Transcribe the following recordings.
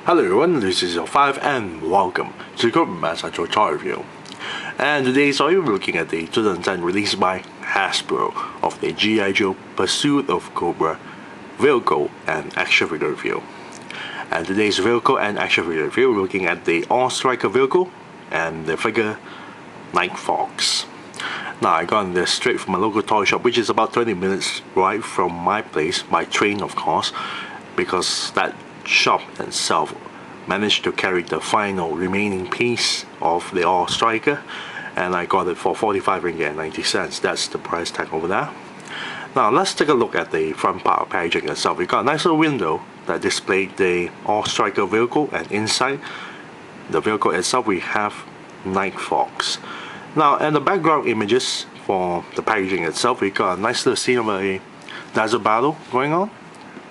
Hello everyone, this is your 5 and welcome to Cobra Series toy review. And today's toy we're looking at the 2010 release by Hasbro of the G.I. Joe Pursuit of Cobra vehicle and action figure review. And today's vehicle and action figure review we're looking at the All Striker vehicle and the figure Night Fox. Now I got this straight from my local toy shop, which is about 20 minutes ride from my place, by train of course, because that shop itself managed to carry the final remaining piece of the All Striker, and I got it for 45 ringgit and 90 cents. That's the price tag over there. Now let's take a look at the front part of packaging itself. We got a nice little window that displayed the All Striker vehicle, and inside the vehicle itself we have Night Fox. Now in the background images for the packaging itself, we got a nice little scene of a desert battle going on.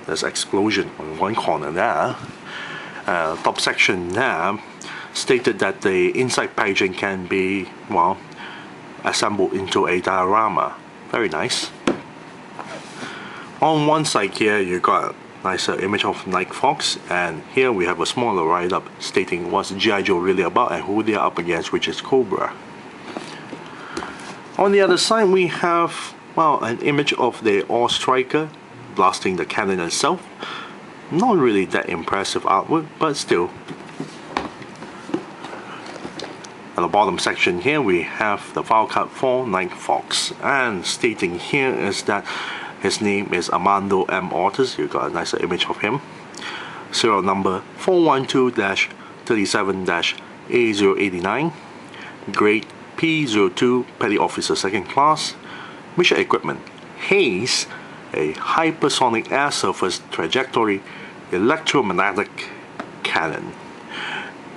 There's explosion on one corner there. Top section there stated that the inside packaging can be, well, assembled into a diorama. Very nice. On one side here you got a nicer image of Night Fox, and here we have a smaller write-up stating what's G.I. Joe really about and who they are up against, which is Cobra. On the other side we have, well, an image of the All Striker blasting the cannon itself. Not really that impressive artwork, but still. At the bottom section here we have the file card for Night Fox, and stating here is that his name is Armando M. Ortiz. You got a nicer image of him. Serial number 412-37-A089. Grade P02, Petty Officer 2nd Class. Mission equipment: Haze, a hypersonic air surface trajectory electromagnetic cannon.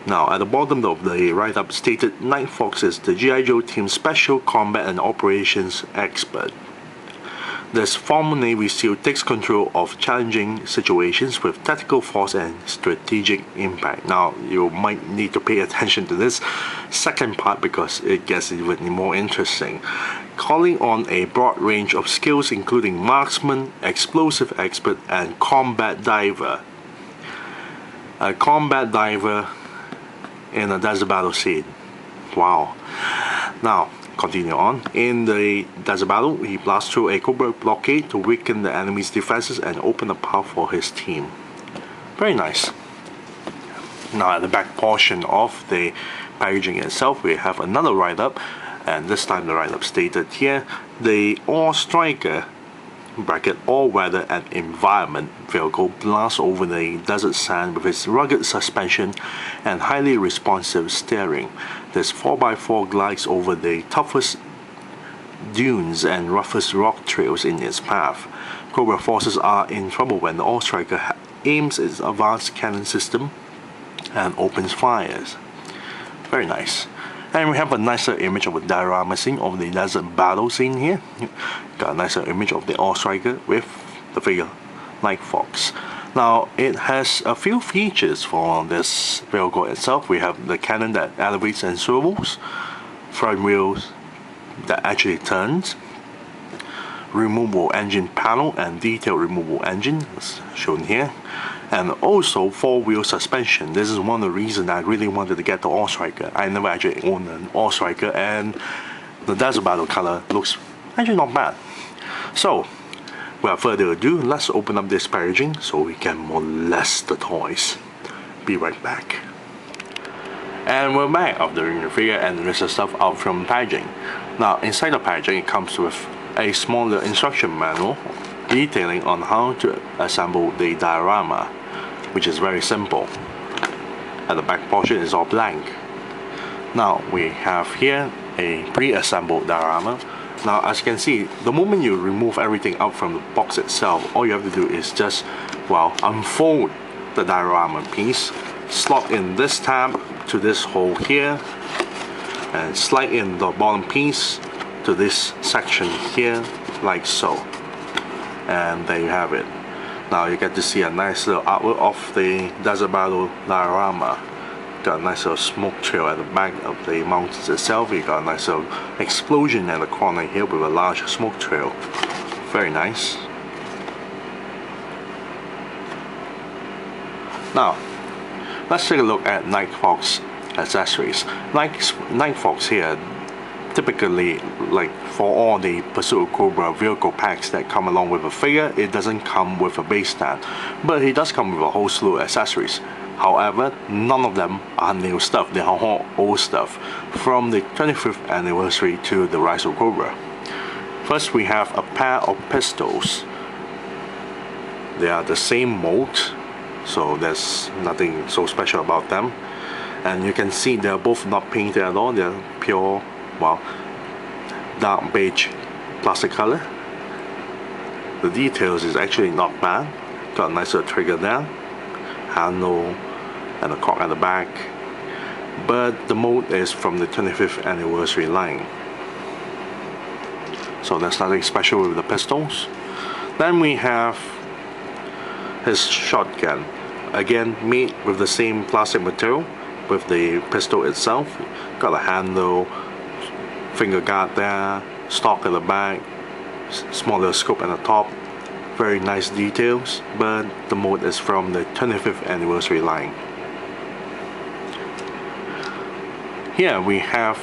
Now at the bottom of the write-up stated Night Fox is the G.I. Joe team's special combat and operations expert. This former Navy SEAL takes control of challenging situations with tactical force and strategic impact. Now you might need to pay attention to this second part because it gets even more interesting. Calling on a broad range of skills including marksman, explosive expert, and combat diver. A combat diver in a desert battle scene. Wow. Now continue on. In the desert battle, he blasts through a Cobra blockade to weaken the enemy's defenses and open a path for his team. Very nice. Now at the back portion of the packaging itself, we have another write-up, and this time the write-up stated here, the All Striker bracket all-weather and environment vehicle blasts over the desert sand with its rugged suspension and highly responsive steering. This 4x4 glides over the toughest dunes and roughest rock trails in its path. Cobra forces are in trouble when the All Striker aims its advanced cannon system and opens fires. Very nice. And we have a nicer image of a diorama scene of the desert battle scene here. Got a nicer image of the All Striker with the figure Night Fox. Now it has a few features for this vehicle itself. We have the cannon that elevates and swivels, front wheels that actually turns, removable engine panel and detailed removable engine as shown here, and also 4-wheel suspension. This is one of the reasons I really wanted to get the All Striker. I never actually owned an All Striker, and the desert battle color looks actually not bad. So without further ado, let's open up this packaging so we can molest the toys. Be right back. And we're back after removing the figure and the rest of stuff out from packaging. Now inside the packaging it comes with a smaller instruction manual detailing on how to assemble the diorama, which is very simple. At the back portion is all blank. Now we have here a pre-assembled diorama. Now as you can see, the moment you remove everything out from the box itself, all you have to do is just, well, unfold the diorama piece, slot in this tab to this hole here, and slide in the bottom piece to this section here, like so. And there you have it. Now you get to see a nice little artwork of the desert battle diorama. Got a nice little smoke trail at the back of the mountains itself. You got a nice little explosion at the corner here with a large smoke trail. Very nice. Now Let's take a look at Night Fox accessories. Night Fox here, typically, like for all the Pursuit of Cobra vehicle packs that come along with a figure, it doesn't come with a base stand, but it does come with a whole slew of accessories. However, none of them are new stuff. They are all old stuff from the 25th anniversary to the Rise of Cobra. First, we have a pair of pistols. They are the same mold, so there's nothing so special about them. And you can see they're both not painted at all. They're pure, well, dark beige plastic color. The details is actually not bad. Got a nice little trigger there, handle, and a cock at the back. But the mold is from the 25th anniversary line, so there's nothing special with the pistols. Then we have his shotgun, again made with the same plastic material with the pistol itself. Got a handle, finger guard there, stock at the back, small little scope at the top. Very nice details, but the mold is from the 25th anniversary line. Here we have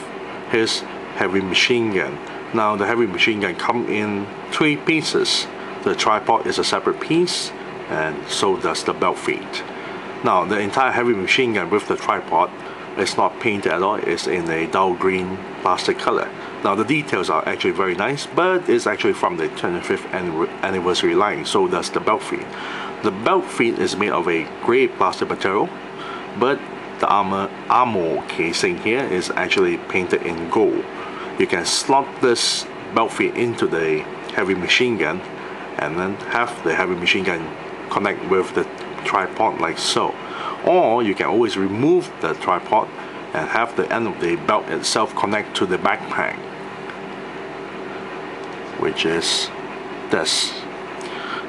his heavy machine gun. Now the heavy machine gun comes in 3 pieces. The tripod is a separate piece, and so does the belt feet. Now the entire heavy machine gun with the tripod is not painted at all. It's in a dull green plastic color. Now the details are actually very nice, but it's actually from the 25th anniversary line, so does the belt feet. The belt feet is made of a grey plastic material, but the armor casing here is actually painted in gold. You can slot this belt feet into the heavy machine gun and then have the heavy machine gun connect with the tripod like so. Or you can always remove the tripod and have the end of the belt itself connect to the backpack, which is this.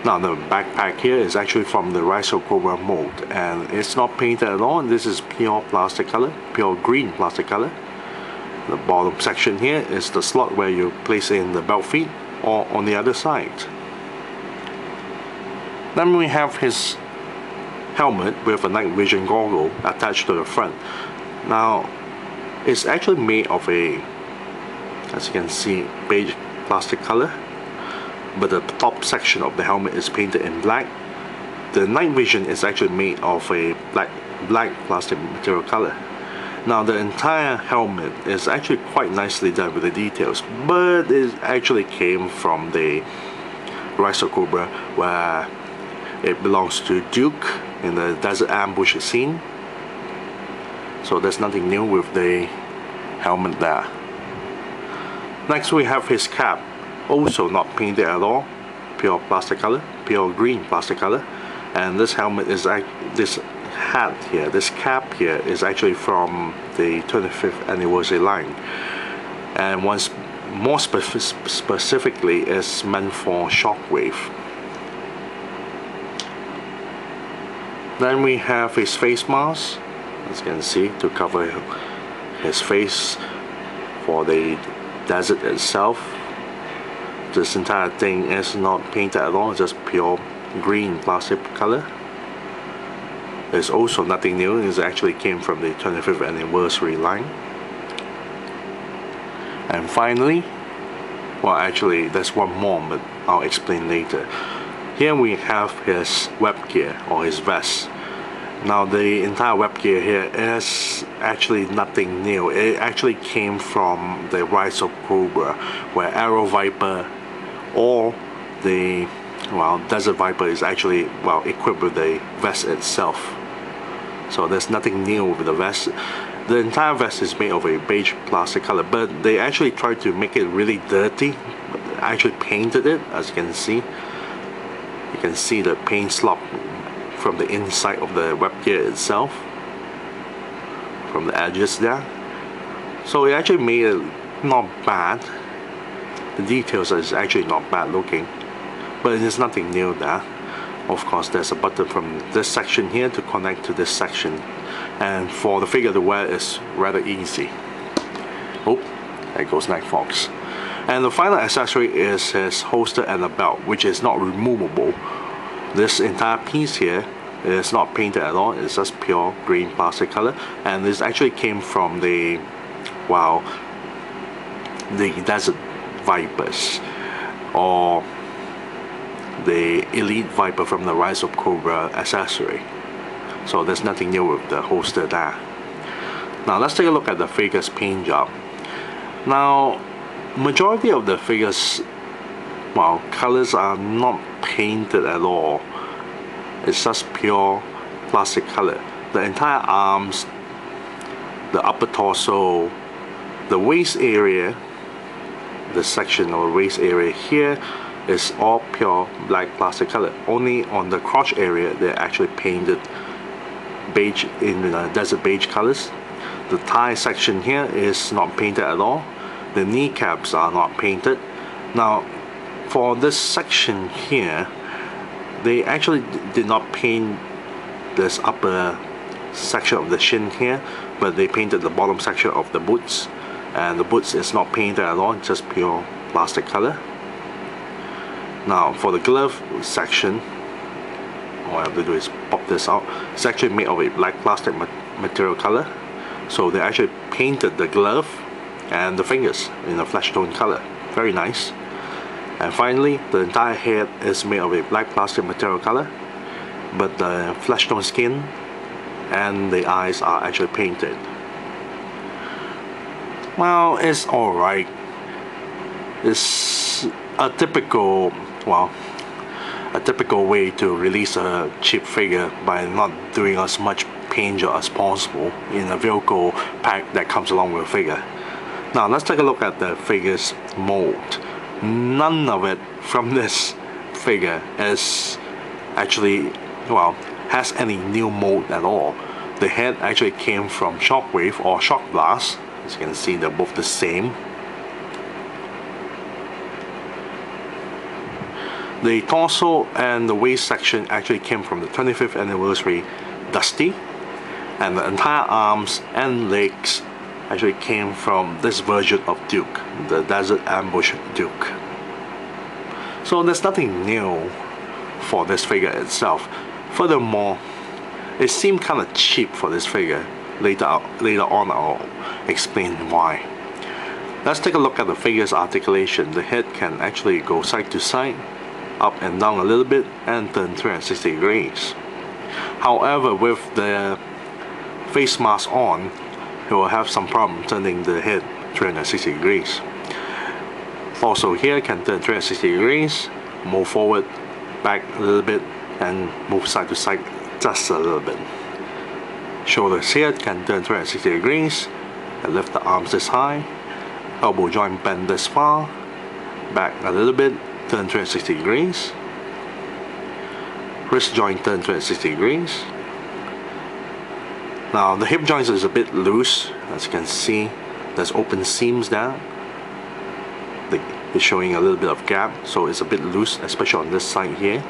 Now the backpack here is actually from the Rise of Cobra mold, and it's not painted at all. This is pure plastic color, pure green plastic color. The bottom section here is the slot where you place in the belt feet, or on the other side. Then we have his helmet with a night vision goggle attached to the front. Now it's actually made of a, as you can see, beige plastic color, but the top section of the helmet is painted in black. The night vision is actually made of a black plastic material color. Now the entire helmet is actually quite nicely done with the details, but it actually came from the Rise of Cobra, where it belongs to Duke in the desert ambush scene. So there's nothing new with the helmet there. Next we have his cap, also not painted at all, pure plastic color, pure green plastic color. And this helmet is this hat here, this cap here is actually from the 25th anniversary line, and once more specifically is meant for Shockwave. Then we have his face mask, as you can see, to cover his face for the desert itself. This entire thing is not painted at all, just pure green plastic color. There's also nothing new. It actually came from the 25th anniversary line. And finally, well, actually there's one more, but I'll explain later. Here we have his web gear, or his vest. Now the entire web gear here is actually nothing new. It actually came from the Rise of Cobra, where Arrow Viper or the, well, Desert Viper is actually, well, equipped with the vest itself. So there's nothing new with the vest. The entire vest is made of a beige plastic color, but they actually tried to make it really dirty. Actually painted it, as you can see. You can see the paint slop from the inside of the web gear itself, from the edges there. So it actually made it not bad. The details is actually not bad looking, but there's nothing new there. Of course, there's a button from this section here to connect to this section, and for the figure to wear is rather easy. Oh, there goes Night Fox. And the final accessory is his holster and a belt, which is not removable. This entire piece here It's not painted at all, it's just pure green plastic color, and this actually came from the Desert Vipers, or the Elite Viper from the Rise of Cobra accessory. So there's nothing new with the holster there. Now let's take a look at the figure's paint job. Now, majority of the figures, colors are not painted at all. It's just pure plastic color. The entire arms, the upper torso, the waist area, the section of the waist area here is all pure black plastic color. Only on the crotch area they're actually painted beige in desert beige colors. The thigh section here is not painted at all. The kneecaps are not painted. Now for this section here, they actually did not paint this upper section of the shin here, but they painted the bottom section of the boots, and the boots is not painted at all, just pure plastic color. Now for the glove section, all I have to do is pop this out. It's actually made of a black plastic material color, so they actually painted the glove and the fingers in a flesh tone color. Very nice. And finally, the entire head is made of a black plastic material color, but the flesh tone skin and the eyes are actually painted. Well, it's alright. It's a typical way to release a cheap figure by not doing as much paint job as possible in a vehicle pack that comes along with a figure. Now let's take a look at the figure's mold. None of it from this figure is actually, has any new mold at all. The head actually came from Shockwave or Shock Blast. As you can see, they're both the same. The torso and the waist section actually came from the 25th anniversary Dusty, and the entire arms and legs actually came from this version of Duke, the Desert Ambush Duke. So there's nothing new for this figure itself. Furthermore, it seemed kind of cheap for this figure. Later on I'll explain why. Let's take a look at the figure's articulation. The head can actually go side to side, up and down a little bit, and turn 360 degrees. However, with the face mask on, it will have some problem turning the head 360 degrees. Also here can turn 360 degrees, move forward, back a little bit, and move side to side just a little bit. Shoulders here can turn 360 degrees, and lift the arms this high, elbow joint bend this far, back a little bit, turn 360 degrees, wrist joint turn 360 degrees. Now the hip joint is a bit loose, as you can see. There's open seams there. It's showing a little bit of gap, so it's a bit loose, especially on this side here.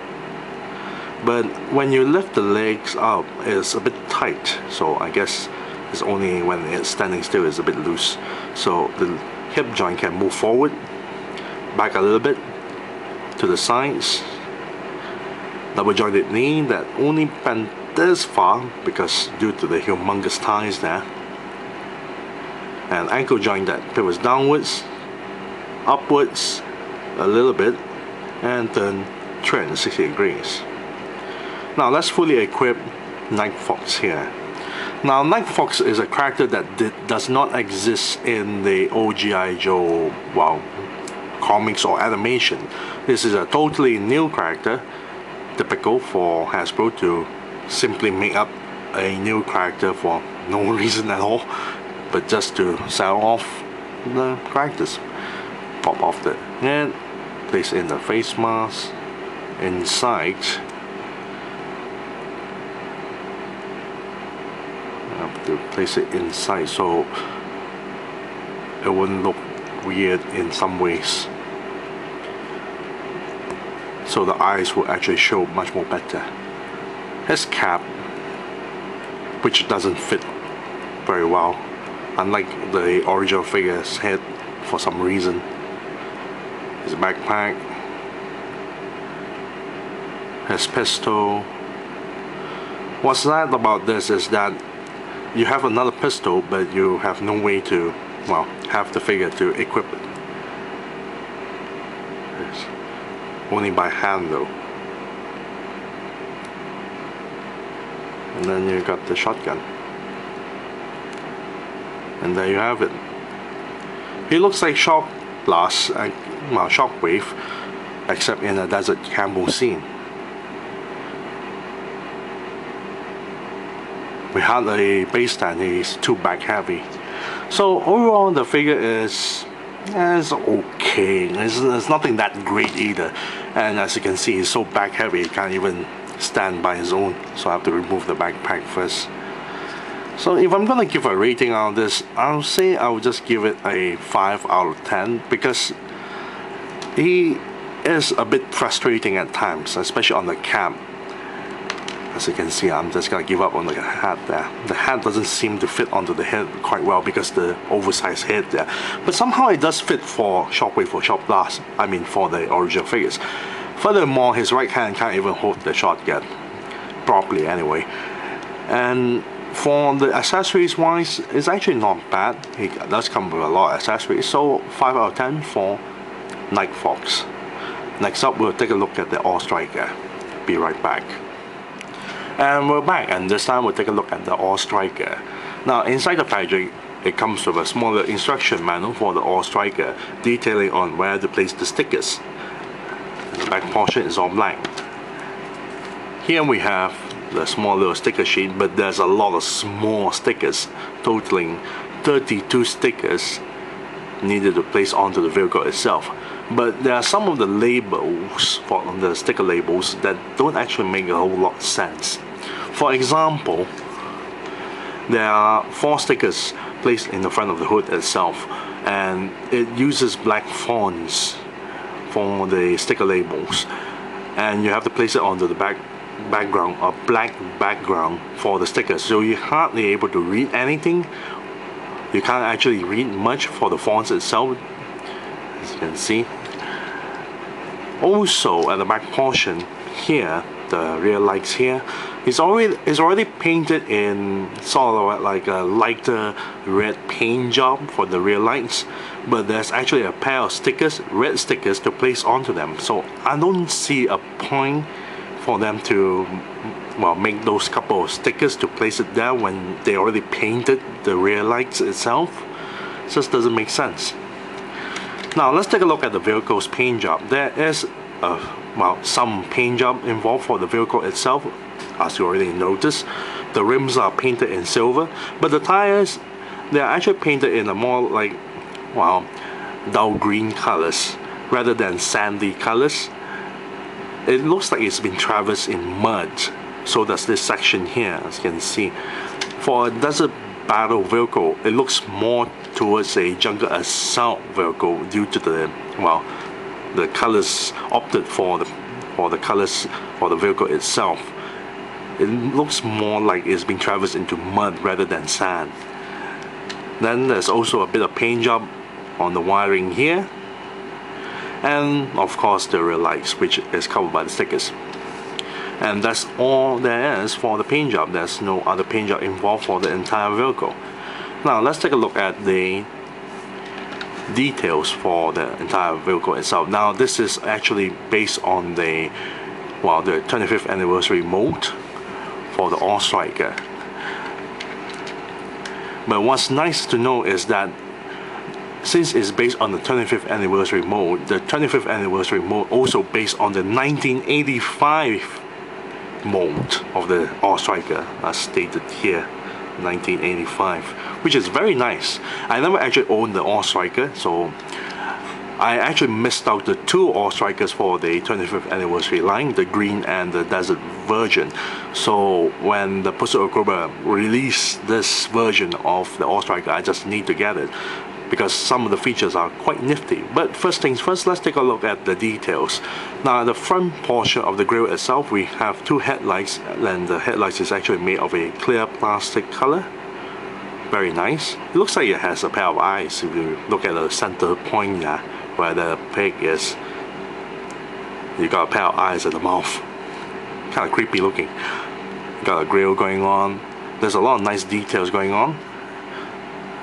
But when you lift the legs up, it's a bit tight. So I guess it's only when it's standing still it's a bit loose. So the hip joint can move forward, back a little bit, to the sides. Double jointed knee that only bent this far because due to the humongous thighs there. And ankle joint that pivots downwards, upwards a little bit, and turn 360 degrees. Now let's fully equip Night Fox here. Now Night Fox is a character that does not exist in the old G.I. Joe comics or animation. This is a totally new character, typical for Hasbro to simply make up a new character for no reason at all, but just to sell off the characters. Pop off the head, place in the face mask, inside. I have to place it inside so it wouldn't look weird in some ways. So the eyes will actually show much more better. His cap, which doesn't fit very well, unlike the original figure's head for some reason. His backpack, his pistol, What's sad about this is that you have another pistol, but you have no way to, well, have the figure to equip it. It's only by hand though. And then you got the shotgun. And there you have it. He looks like Shock Blast, well, Shockwave, except in a desert camo scene. Without a base stand, he's too back heavy. So overall, the figure is okay. It's nothing that great either. And as you can see, he's so back heavy, he can't even stand by his own. So I have to remove the backpack first. So if I'm gonna give a rating on this, I'll say I'll just give it a 5 out of 10 because he is a bit frustrating at times, especially on the cap. As you can see, I'm just gonna give up on the hat there. The hat doesn't seem to fit onto the head quite well because the oversized head there. But somehow it does fit for Shockwave or Shock Blast, I mean for the original figures. Furthermore, his right hand can't even hold the shotgun properly anyway. And for the accessories wise, it's actually not bad. It does come with a lot of accessories, so 5 out of 10 for Night Fox. Next up, we'll take a look at the All Striker. Be right back. And we're back, and this time we'll take a look at the All Striker. Now, inside the packaging, it comes with a smaller instruction manual for the All Striker, detailing on where to place the stickers. The back portion is all blank. Here we have the small little sticker sheet, but there's a lot of small stickers, totaling 32 stickers needed to place onto the vehicle itself. But there are some of the labels, for the sticker labels, that don't actually make a whole lot of sense. For example, there are 4 stickers placed in the front of the hood itself, and it uses black fonts for the sticker labels, and you have to place it onto the background, a black background for the stickers, so you're hardly able to read anything. You can't actually read much for the fonts itself, as you can see. Also, at the back portion here, the rear lights here, it's already painted in sort of like a lighter red paint job for the rear lights, but there's actually a pair of stickers, red stickers, to place onto them. So I don't see a point for them to, well, make those couple of stickers to place it there when they already painted the rear lights itself. It just doesn't make sense. Now let's take a look at the vehicle's paint job. There is some paint job involved for the vehicle itself, as you already noticed. The rims are painted in silver, but the tires, they are actually painted in a more like, well, dull green colors rather than sandy colors. It looks like it's been traversed in mud. So does this section here, as you can see. For a Desert Battle vehicle, it looks more towards a Jungle Assault vehicle due to the, well, the colors opted for the colors for the vehicle itself. It looks more like it's been traversed into mud rather than sand. Then there's also a bit of paint job on the wiring here, and of course the rear lights, which is covered by the stickers. And that's all there is for the paint job. There's no other paint job involved for the entire vehicle. Now let's take a look at the details for the entire vehicle itself. Now this is actually based on the 25th anniversary mold for the All Striker. But what's nice to know is that since it's based on the 25th anniversary mold, the 25th anniversary mold also based on the 1985 mold of the All Striker, as stated here, 1985, which is very nice. I never actually owned the All Striker, so I actually missed out the 2 All Strikers for the 25th anniversary line, the green and the desert version. So when the Pursuit of Cobra released this version of the All Striker, I just need to get it, because some of the features are quite nifty. But first things first, let's take a look at the details. Now, the front portion of the grille itself, we have 2 headlights, and the headlights is actually made of a clear plastic color. Very nice. It looks like it has a pair of eyes if you look at the center point here, where the pig is. You got a pair of eyes at the mouth. Kind of creepy looking. Got a grill going on. There's a lot of nice details going on.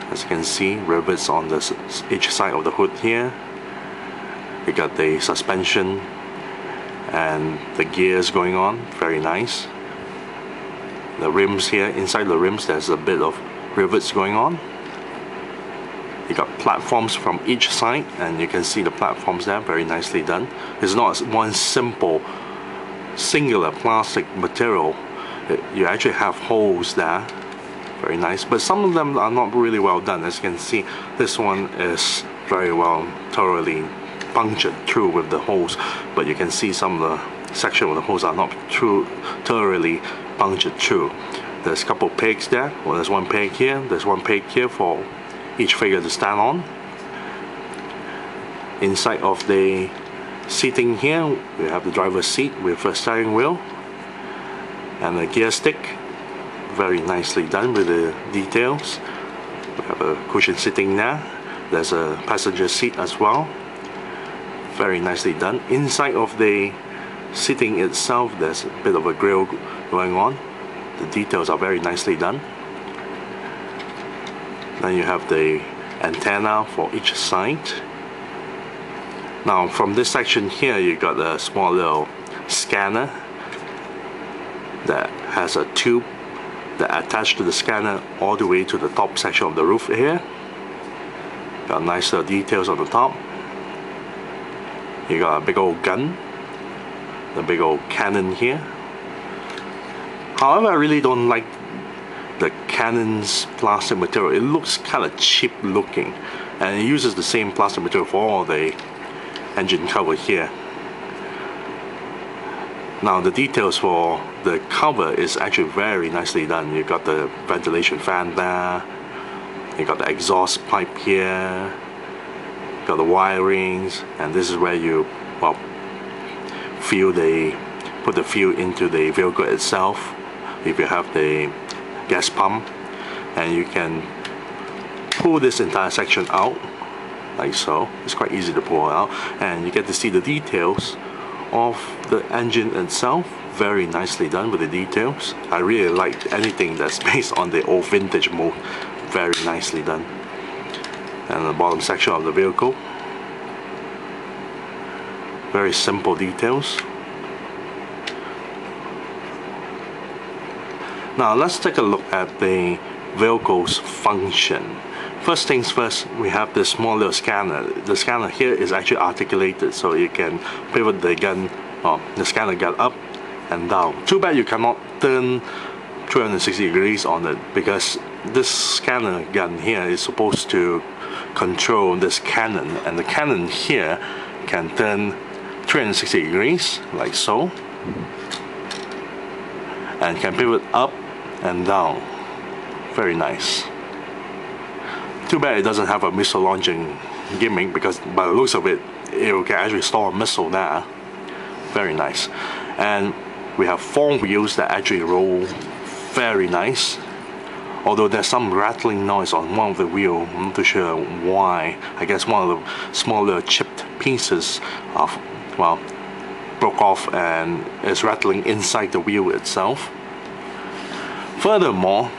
As you can see, rivets on each side of the hood here. You got the suspension and the gears going on, very nice. The rims here, inside the rims there's a bit of rivets going on. You got platforms from each side, and you can see the platforms there, very nicely done. It's not one simple singular plastic material. You actually have holes there, very nice, but some of them are not really well done. As you can see, this one is very well thoroughly punctured through with the holes, but you can see some of the section of the holes are not thoroughly punctured through. There's a couple pegs there. Well, there's one peg here, there's one peg here for each figure to stand on. Inside of the seating here, we have the driver's seat with a steering wheel and a gear stick, very nicely done with the details. We have a cushion sitting there. There's a passenger seat as well, very nicely done. Inside of the seating itself, there's a bit of a grille going on. The details are very nicely done. Then you have the antenna for each side. Now from this section here, you got a small little scanner that has a tube that attached to the scanner all the way to the top section of the roof here. Got nice little details on the top. You got a big old gun, the big old cannon here. However, I really don't like the cannon's plastic material. It looks kind of cheap looking, and it uses the same plastic material for all the engine cover here. Now the details for the cover is actually very nicely done. You got the ventilation fan there, you got the exhaust pipe here, got the wirings, and this is where you put the fuel into the vehicle itself. If you have the gas pump, and you can pull this entire section out like so. It's quite easy to pull out, and you get to see the details of the engine itself, very nicely done with the details. I really like anything that's based on the old vintage mode, very nicely done. And the bottom section of the vehicle, very simple details. Now let's take a look at the vehicle's function. First things first, we have this small little scanner. The scanner here is actually articulated, so you can pivot the scanner gun up and down. Too bad you cannot turn 360 degrees on it, because this scanner gun here is supposed to control this cannon, and the cannon here can turn 360 degrees like so, and can pivot up and down. Very nice. Too bad it doesn't have a missile launching gimmick, because by the looks of it, it can actually store a missile there. Very nice. And we have 4 wheels that actually roll very nice. Although there's some rattling noise on one of the wheels, I'm not too sure why. I guess one of the smaller chipped pieces of, broke off and is rattling inside the wheel itself. Furthermore,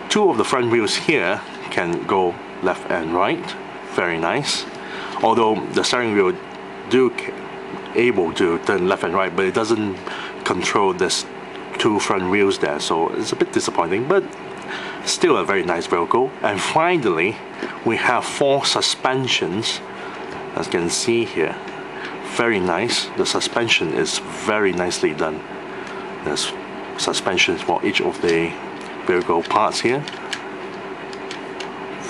2 of the front wheels here can go left and right, very nice. Although the steering wheel able to turn left and right, but it doesn't control this 2 front wheels there, so it's a bit disappointing, but still a very nice vehicle. And finally, we have 4 suspensions, as you can see here. Very nice. The suspension is very nicely done. There's suspensions for each of the vehicle parts here.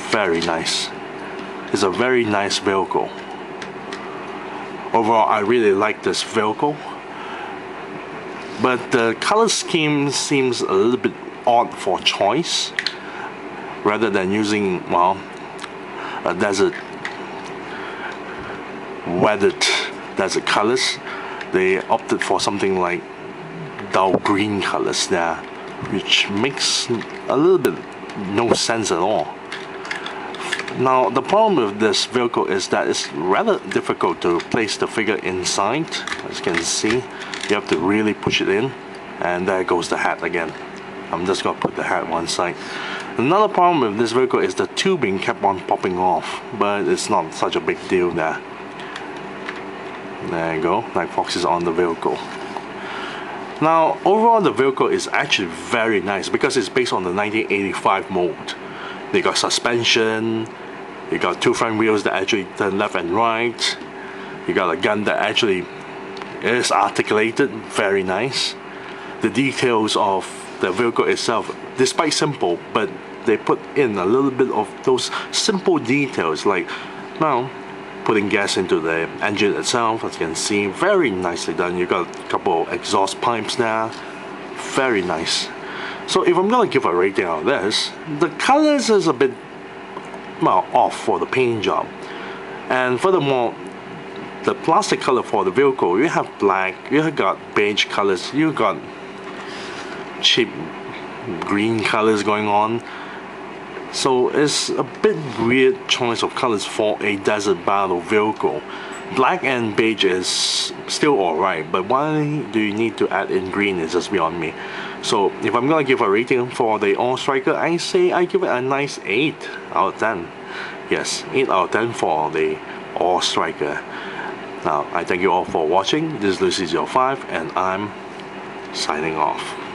Very nice. It's a very nice vehicle. Overall, I really like this vehicle, but the color scheme seems a little bit odd for choice. Rather than using a weathered desert colors, they opted for something like dull green colors there, which makes a little bit no sense at all. Now the problem with this vehicle is that it's rather difficult to place the figure inside. As you can see, you have to really push it in, And there goes the hat again. I'm just gonna put the hat one side. Another problem with this vehicle is the tubing kept on popping off, but it's not such a big deal there. There you go, Night Fox is on the vehicle. Now, overall the vehicle is actually very nice because it's based on the 1985 mold. They got suspension, you got two front wheels that actually turn left and right. You got a gun that actually is articulated, very nice. The details of the vehicle itself, despite simple, but they put in a little bit of those simple details, like now putting gas into the engine itself, as you can see, very nicely done. You got a couple of exhaust pipes there, very nice. So if I'm gonna give a rating on this, the colors is a bit, well, off for the paint job. And furthermore, the plastic color for the vehicle, you have black, you have got beige colors, you got cheap green colors going on. So it's a bit weird choice of colors for a Desert Battle vehicle. Black and beige is still alright, but why do you need to add in green is just beyond me. So if I'm gonna give a rating for the All Striker, I say I give it a nice 8 out of 10. Yes, 8 out of 10 for the All Striker. Now, I thank you all for watching. This is Lucy05 and I'm signing off.